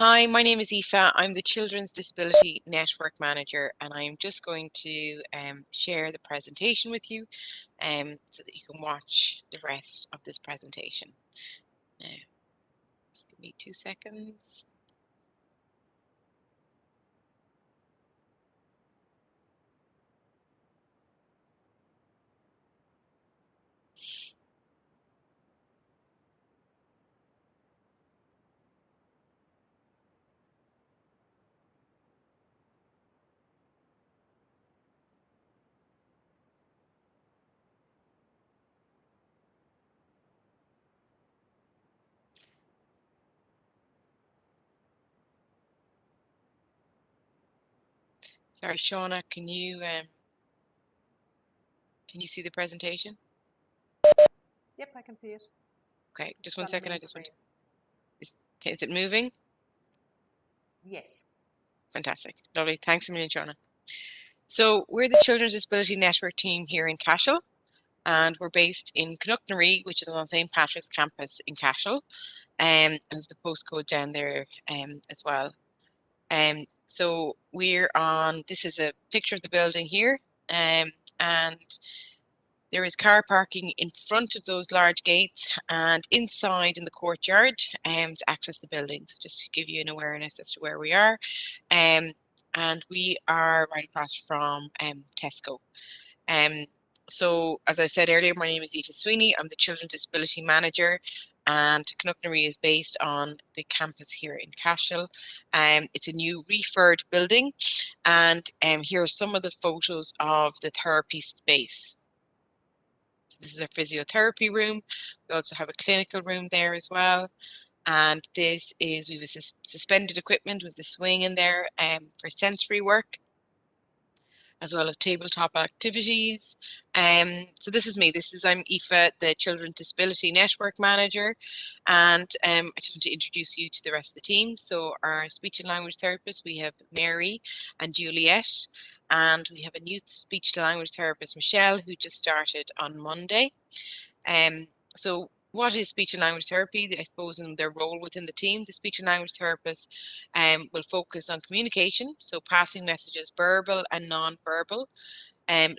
Hi, my name is Aoife. I'm the Children's Disability Network Manager, and I'm just going to share the presentation with you so that you can watch the rest of this presentation. Now, just give me 2 seconds. Sorry, Shauna, can you see the presentation? Yep, I can see it. Okay, just one On the second. main I just want screen. to. Okay, is it moving? Yes. Fantastic, lovely. Thanks a million, Shauna. So we're the Children's Disability Network team here in Cashel, and we're based in Knocknaree, which is on St. Patrick's campus in Cashel. And the postcode down there as well. So we're on, this is a picture of the building here, and there is car parking in front of those large gates and inside in the courtyard to access the building. So just to give you an awareness as to where we are. And we are right across from Tesco. So as I said earlier, my name is Aoife Sweeney. I'm the Children's Disability Manager, and Knocknaree is based on the campus here in Cashel. It's a new refurbed building, and here are some of the photos of the therapy space. So this is our physiotherapy room. We also have a clinical room there as well. And this is, we have suspended equipment with the swing in there for sensory work, as well as tabletop activities. So this is me. I'm Aoife, the Children's Disability Network Manager, and I just want to introduce you to the rest of the team. So our speech and language therapists, we have Mary and Juliet, and we have a new speech to language therapist, Michelle, who just started on Monday. So what is speech and language therapy? I suppose in their role within the team, the speech and language therapist will focus on communication, so passing messages, verbal and non-verbal,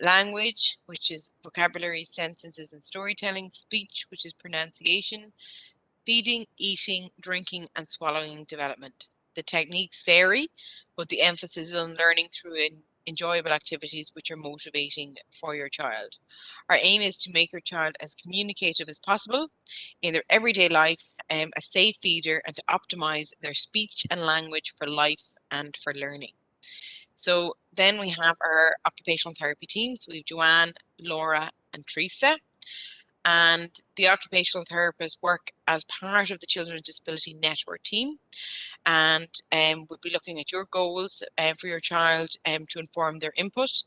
language, which is vocabulary, sentences and storytelling, speech, which is pronunciation, feeding, eating, drinking and swallowing development. The techniques vary, but the emphasis is on learning through enjoyable activities which are motivating for your child. Our aim is to make your child as communicative as possible in their everyday life, a safe feeder, and to optimize their speech and language for life and for learning. So then we have our occupational therapy teams. We have Joanne, Laura, and Teresa. And the occupational therapists work as part of the Children's Disability Network team, and we'll be looking at your goals for your child to inform their input.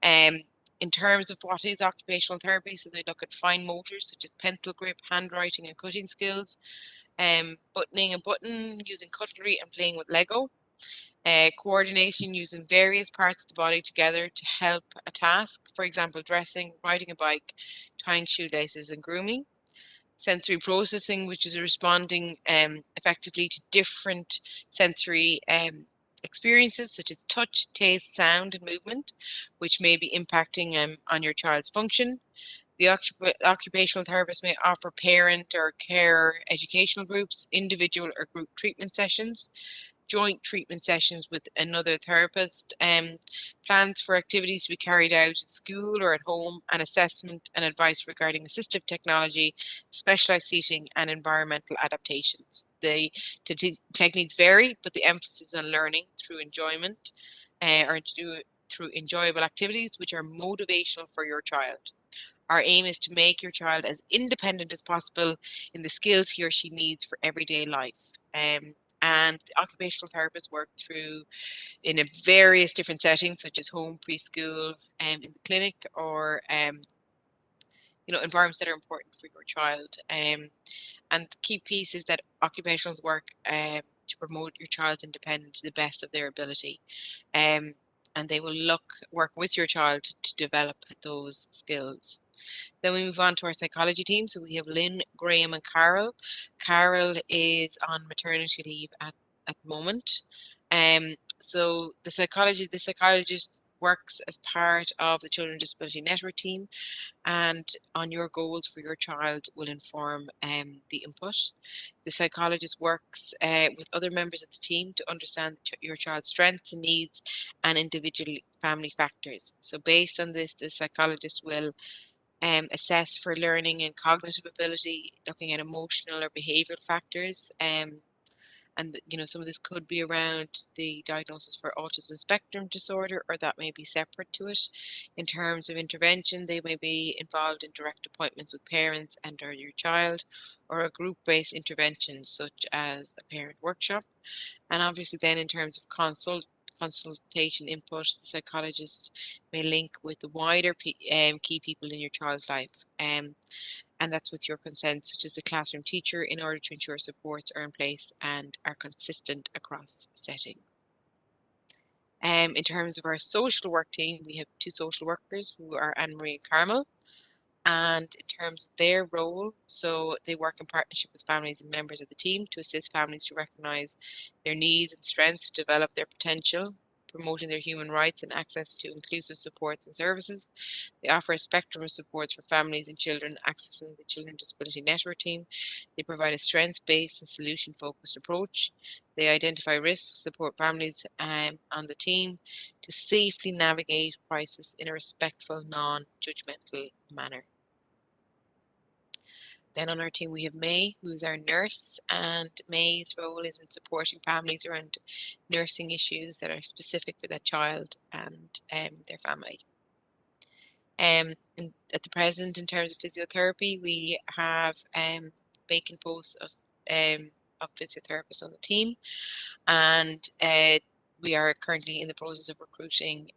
In terms of what is occupational therapy, so they look at fine motors such as pencil grip, handwriting and cutting skills, buttoning a button, using cutlery and playing with Lego. Coordination using various parts of the body together to help a task, for example, dressing, riding a bike, tying shoelaces and grooming. Sensory processing, which is responding effectively to different sensory experiences such as touch, taste, sound and movement, which may be impacting on your child's function. The occupational therapist may offer parent or care educational groups, individual or group treatment sessions, joint treatment sessions with another therapist, plans for activities to be carried out at school or at home, and assessment and advice regarding assistive technology, specialised seating and environmental adaptations. The techniques vary, but the emphasis on learning through enjoyment or through enjoyable activities which are motivational for your child. Our aim is to make your child as independent as possible in the skills he or she needs for everyday life. And the occupational therapists work through in a various different settings, such as home, preschool, in the clinic, or environments that are important for your child. And the key piece is that occupationals work to promote your child's independence to the best of their ability. And they will work with your child to develop those skills. Then we move on to our psychology team. So we have Lynn, Graham, and Carol. Carol is on maternity leave at at the moment. So the psychologist works as part of the Children with Disability Network team, and on your goals for your child will inform the input. The psychologist works with other members of the team to understand your child's strengths and needs and individual family factors. So based on this, the psychologist will assess for learning and cognitive ability, looking at emotional or behavioral factors. And some of this could be around the diagnosis for autism spectrum disorder, or that may be separate to it. In terms of intervention, they may be involved in direct appointments with parents and or your child, or a group-based intervention such as a parent workshop. And obviously then in terms of consultation input, the psychologist may link with the wider key people in your child's life. And that's with your consent, such as the classroom teacher, in order to ensure supports are in place and are consistent across settings. In terms of our social work team, we have two social workers who are Anne-Marie and Carmel. And in terms of their role, so they work in partnership with families and members of the team to assist families to recognise their needs and strengths, develop their potential, promoting their human rights and access to inclusive supports and services. They offer a spectrum of supports for families and children accessing the Children with Disability Network team. They provide a strength-based and solution-focused approach. They identify risks, support families on the team to safely navigate crisis in a respectful, non-judgmental manner. Then on our team we have May, who's our nurse, and May's role is in supporting families around nursing issues that are specific for that child and their family. At the present, in terms of physiotherapy, we have vacant posts of physiotherapists on the team, and we are currently in the process of recruiting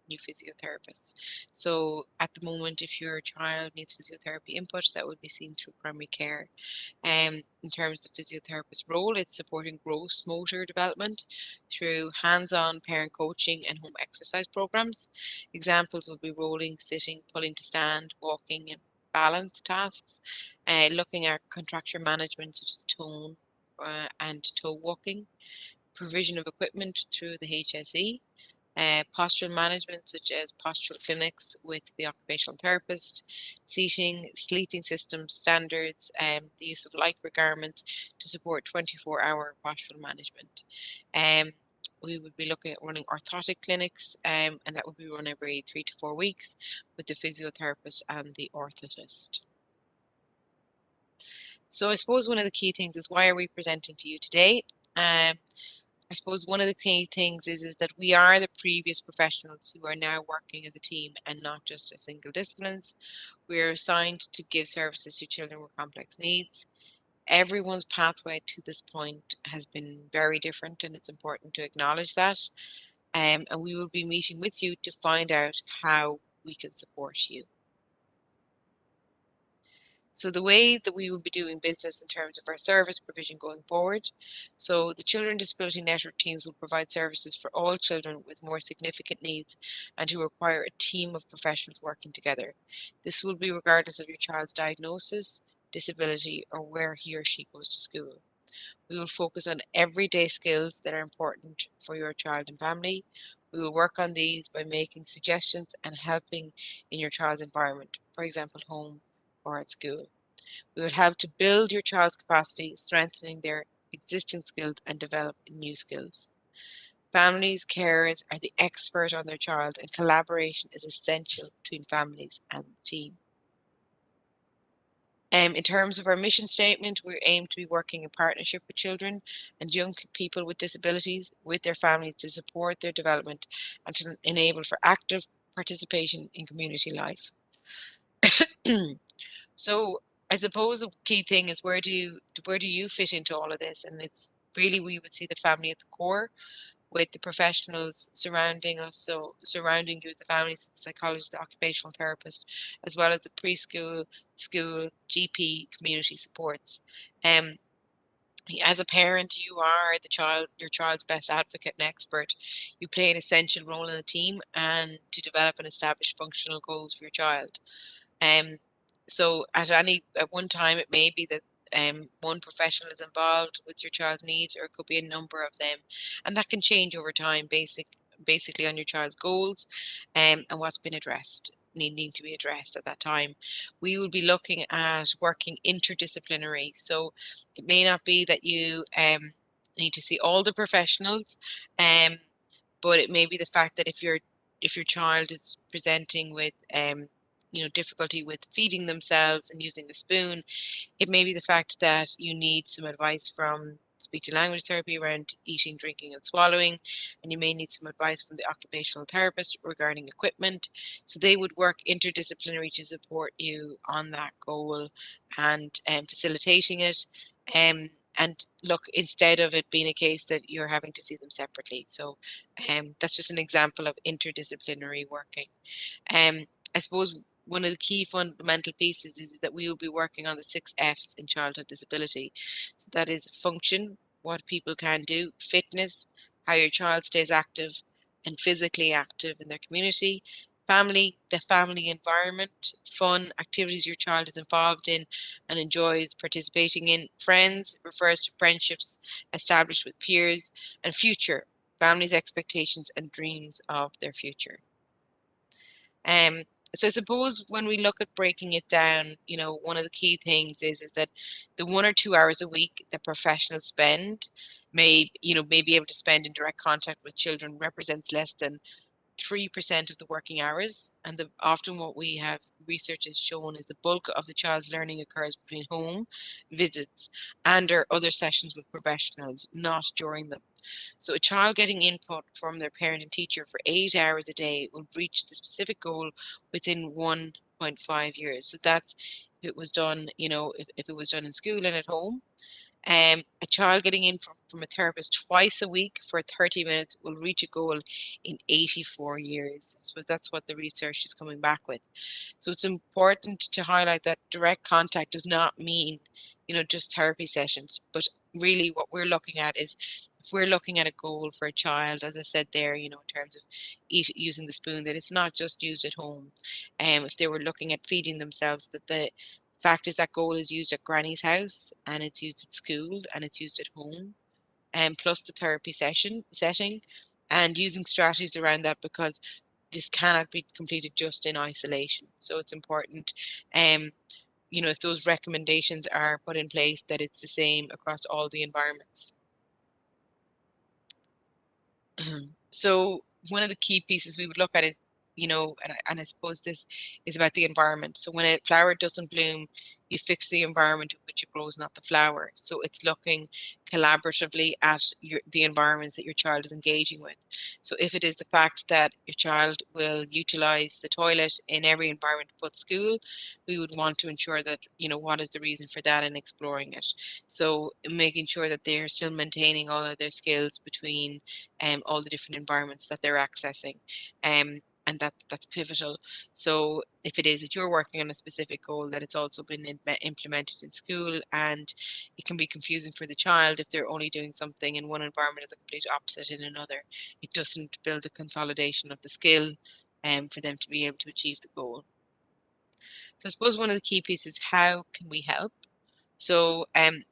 new physiotherapists. So at the moment, if your child needs physiotherapy input, that would be seen through primary care. In terms of physiotherapist role, it's supporting gross motor development through hands-on parent coaching and home exercise programs. Examples would be rolling, sitting, pulling to stand, walking, and balance tasks. Looking at contracture management such as tone and toe walking, provision of equipment through the HSE, postural management such as postural clinics with the occupational therapist, seating, sleeping systems standards, the use of lycra garments to support 24-hour postural management. We would be looking at running orthotic clinics, and that would be run every 3 to 4 weeks with the physiotherapist and the orthotist. So I suppose one of the key things is, why are we presenting to you today? I suppose one of the key things is that we are the previous professionals who are now working as a team and not just as single disciplines. We're assigned to give services to children with complex needs. Everyone's pathway to this point has been very different, and it's important to acknowledge that. And we will be meeting with you to find out how we can support you. So the way that we will be doing business in terms of our service provision going forward, so the Children with Disability Network teams will provide services for all children with more significant needs and who require a team of professionals working together. This will be regardless of your child's diagnosis, disability, or where he or she goes to school. We will focus on everyday skills that are important for your child and family. We will work on these by making suggestions and helping in your child's environment, for example, home or at school. We would help to build your child's capacity, strengthening their existing skills and develop new skills. Families, carers are the expert on their child, and collaboration is essential between families and the team. In terms of our mission statement, we aim to be working in partnership with children and young people with disabilities, with their families, to support their development and to enable for active participation in community life. So I suppose the key thing is, where do you fit into all of this? And it's really, we would see the family at the core, with the professionals surrounding us, so surrounding you as the families, the psychologist, the occupational therapist, as well as the preschool, school, GP, community supports. Um, as a parent, you are your child's best advocate and expert. You play an essential role in the team and to develop and establish functional goals for your child. Um, so at one time, it may be that one professional is involved with your child's needs, or it could be a number of them, and that can change over time, basically on your child's goals, and what's been addressed needing to be addressed at that time. We will be looking at working interdisciplinary, so it may not be that you need to see all the professionals, but it may be the fact that if your child is presenting with difficulty with feeding themselves and using the spoon, it may be the fact that you need some advice from speech and language therapy around eating, drinking, and swallowing, and you may need some advice from the occupational therapist regarding equipment. So they would work interdisciplinary to support you on that goal and facilitating it. And look, instead of it being a case that you're having to see them separately. So that's just an example of interdisciplinary working. Um, I suppose one of the key fundamental pieces is that we will be working on the 6 F's in childhood disability. So that is function, what people can do, fitness, how your child stays active and physically active in their community, family, the family environment, fun, activities your child is involved in and enjoys participating in, friends refers to friendships established with peers, and future, families' expectations and dreams of their future. Um, so I suppose when we look at breaking it down, one of the key things is that the 1 or 2 hours a week that professionals spend may be able to spend in direct contact with children represents less than 3% of the working hours, and often what we have research has shown is the bulk of the child's learning occurs between home visits and or other sessions with professionals, not during them. So a child getting input from their parent and teacher for 8 hours a day will reach the specific goal within 1.5 years. So that's if it was done, if it was done in school and at home. A child getting in from a therapist twice a week for 30 minutes will reach a goal in 84 years. I suppose that's what the research is coming back with. So it's important to highlight that direct contact does not mean, just therapy sessions, but really what we're looking at is if we're looking at a goal for a child, as I said there, in terms of using the spoon, that it's not just used at home. If they were looking at feeding themselves, that the fact is that goal is used at granny's house and it's used at school and it's used at home, and plus the therapy setting and using strategies around that, because this cannot be completed just in isolation. So it's important, if those recommendations are put in place, that it's the same across all the environments. So one of the key pieces we would look at is, and I suppose this is about the environment. So when a flower doesn't bloom, you fix the environment in which it grows, not the flower. So it's looking collaboratively at the environments that your child is engaging with. So if it is the fact that your child will utilize the toilet in every environment but school, we would want to ensure that, what is the reason for that and exploring it. So making sure that they're still maintaining all of their skills between all the different environments that they're accessing. And that's pivotal. So if it is that you're working on a specific goal, that it's also been implemented in school, and it can be confusing for the child if they're only doing something in one environment and the complete opposite in another. It doesn't build a consolidation of the skill for them to be able to achieve the goal. So I suppose one of the key pieces, how can we help? So,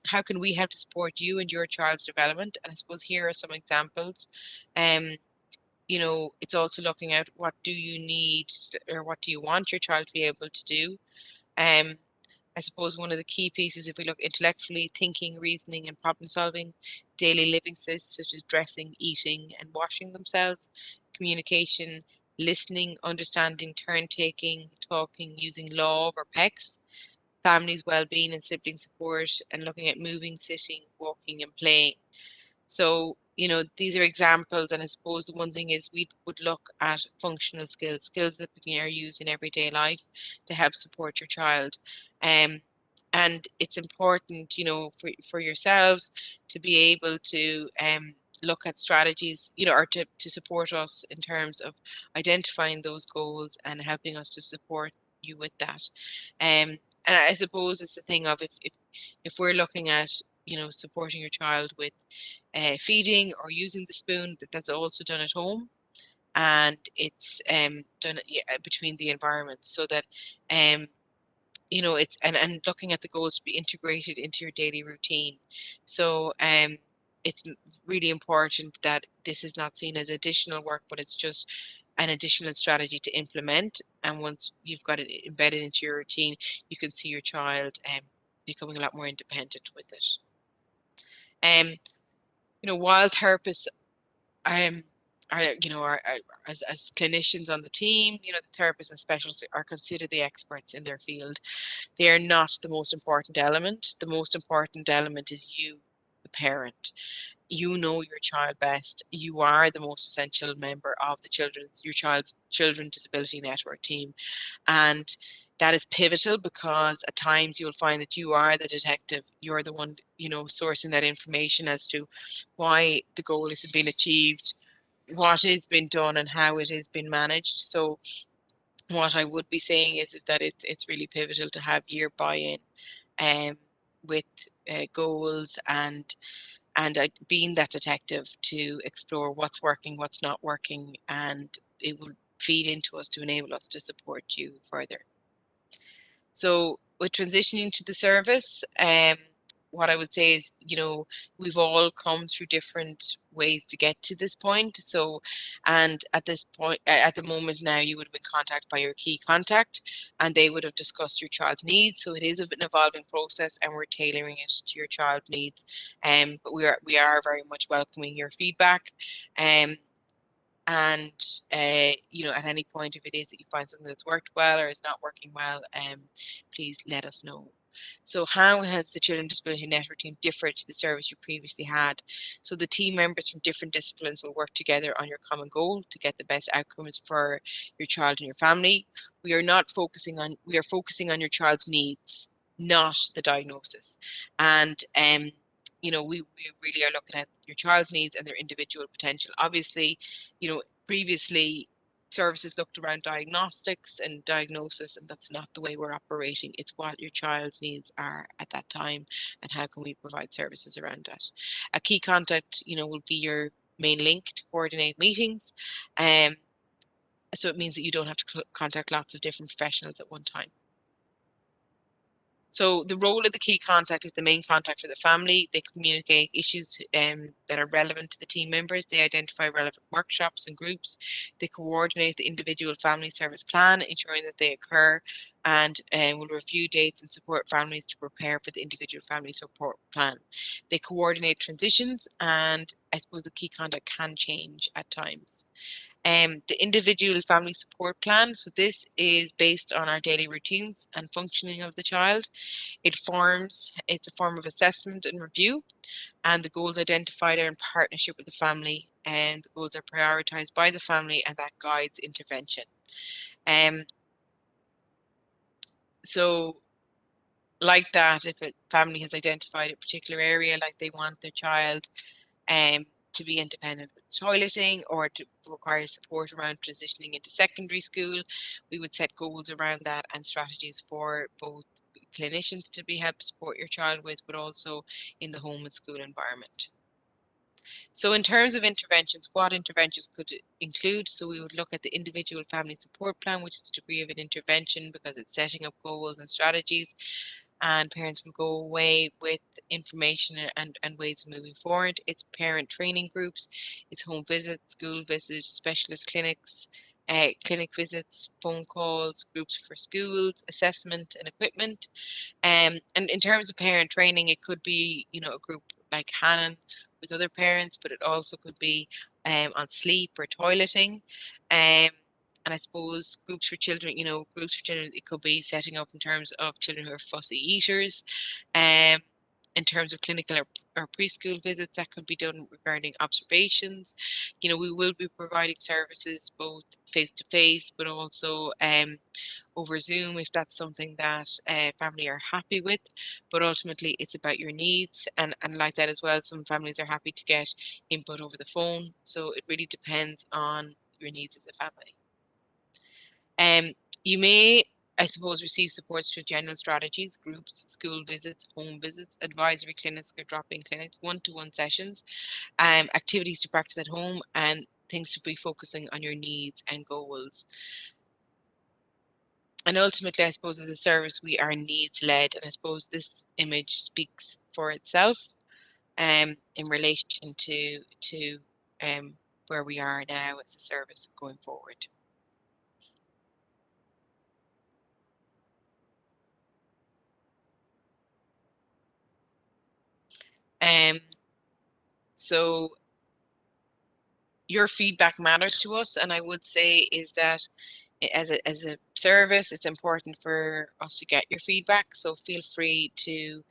how can we help to support you and your child's development? And I suppose here are some examples. Um, it's also looking at what do you need or what do you want your child to be able to do. Um, I suppose one of the key pieces, if we look intellectually, thinking, reasoning, and problem solving, daily living skills such as dressing, eating, and washing themselves, communication, listening, understanding, turn taking, talking, using love or pecs, family's well-being and sibling support, and looking at moving, sitting, walking, and playing. So, these are examples, and I suppose the one thing is we would look at functional skills that are used in everyday life to help support your child. Um, and it's important, for yourselves to be able to look at strategies, or to support us in terms of identifying those goals and helping us to support you with that. And I suppose it's the thing of if we're looking at, supporting your child with feeding or using the spoon, that's also done at home, and it's done between the environments, so that um, it's and looking at the goals to be integrated into your daily routine. So it's really important that this is not seen as additional work, but it's just an additional strategy to implement. And once you've got it embedded into your routine, you can see your child becoming a lot more independent with it. While therapists as clinicians on the team, the therapists and specialists are considered the experts in their field. They are not the most important element. The most important element is you, the parent. You know your child best. You are the most essential member of your child's children disability network team. And that is pivotal because at times you'll find that you are the detective. You're the one, sourcing that information as to why the goal isn't being achieved, what is being done, and how it is being managed. So what I would be saying is that it's really pivotal to have your buy-in with goals and being that detective to explore what's working, what's not working, and it will feed into us to enable us to support you further. So with transitioning to the service, what I would say is, we've all come through different ways to get to this point. So, and at this point, at the moment now, you would have been contacted by your key contact and they would have discussed your child's needs. So it is an evolving process and we're tailoring it to your child's needs. But we are very much welcoming your feedback. And at any point, if it is that you find something that's worked well or is not working well, please let us know. So how has the Children with Disability Network team differed to the service you previously had? So the team members from different disciplines will work together on your common goal to get the best outcomes for your child and your family. We are focusing on your child's needs, not the diagnosis. And we really are looking at your child's needs and their individual potential. Obviously, previously services looked around diagnostics and diagnosis, and that's not the way we're operating. It's what your child's needs are at that time and how can we provide services around that. A key contact, will be your main link to coordinate meetings. So it means that you don't have to contact lots of different professionals at one time. So the role of the key contact is the main contact for the family. They communicate issues that are relevant to the team members. They identify relevant workshops and groups. They coordinate the individual family service plan, ensuring that they occur, and will review dates and support families to prepare for the individual family support plan. They coordinate transitions, and I suppose the key contact can change at times. The individual family support plan. So this is based on our daily routines and functioning of the child. It's a form of assessment and review, and the goals identified are in partnership with the family, and the goals are prioritized by the family, and that guides intervention. So like that, if a family has identified a particular area, like they want their child to be independent with toileting or to require support around transitioning into secondary school, we would set goals around that and strategies for both clinicians to be help support your child with, but also in the home and school environment. So in terms of interventions, what interventions could it include? So we would look at the individual family support plan, which is a degree of an intervention because it's setting up goals and strategies, and parents will go away with information and ways of moving forward. It's parent training groups, it's home visits, school visits, specialist clinics, clinic visits, phone calls, groups for schools, assessment and equipment. And in terms of parent training, it could be, a group like Hannon with other parents, but it also could be on sleep or toileting. And I suppose groups for children, it could be setting up in terms of children who are fussy eaters. Um, in terms of clinical or preschool visits, that could be done regarding observations. We will be providing services both face to face, but also over Zoom if that's something that family are happy with. But ultimately, it's about your needs, and like that as well. Some families are happy to get input over the phone, so it really depends on your needs of the family. You may, I suppose, receive supports through general strategies, groups, school visits, home visits, advisory clinics or drop-in clinics, one-to-one sessions, activities to practice at home, and things to be focusing on your needs and goals. And ultimately, I suppose as a service, we are needs led, and I suppose this image speaks for itself in relation to where we are now as a service going forward. So your feedback matters to us, and I would say is that as a service, it's important for us to get your feedback. So feel free to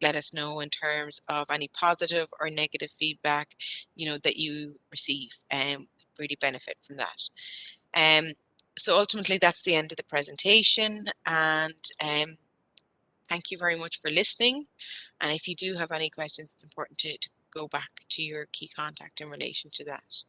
let us know in terms of any positive or negative feedback, that you receive, and really benefit from that. So ultimately, that's the end of the presentation, and thank you very much for listening. And if you do have any questions, it's important to go back to your key contact in relation to that.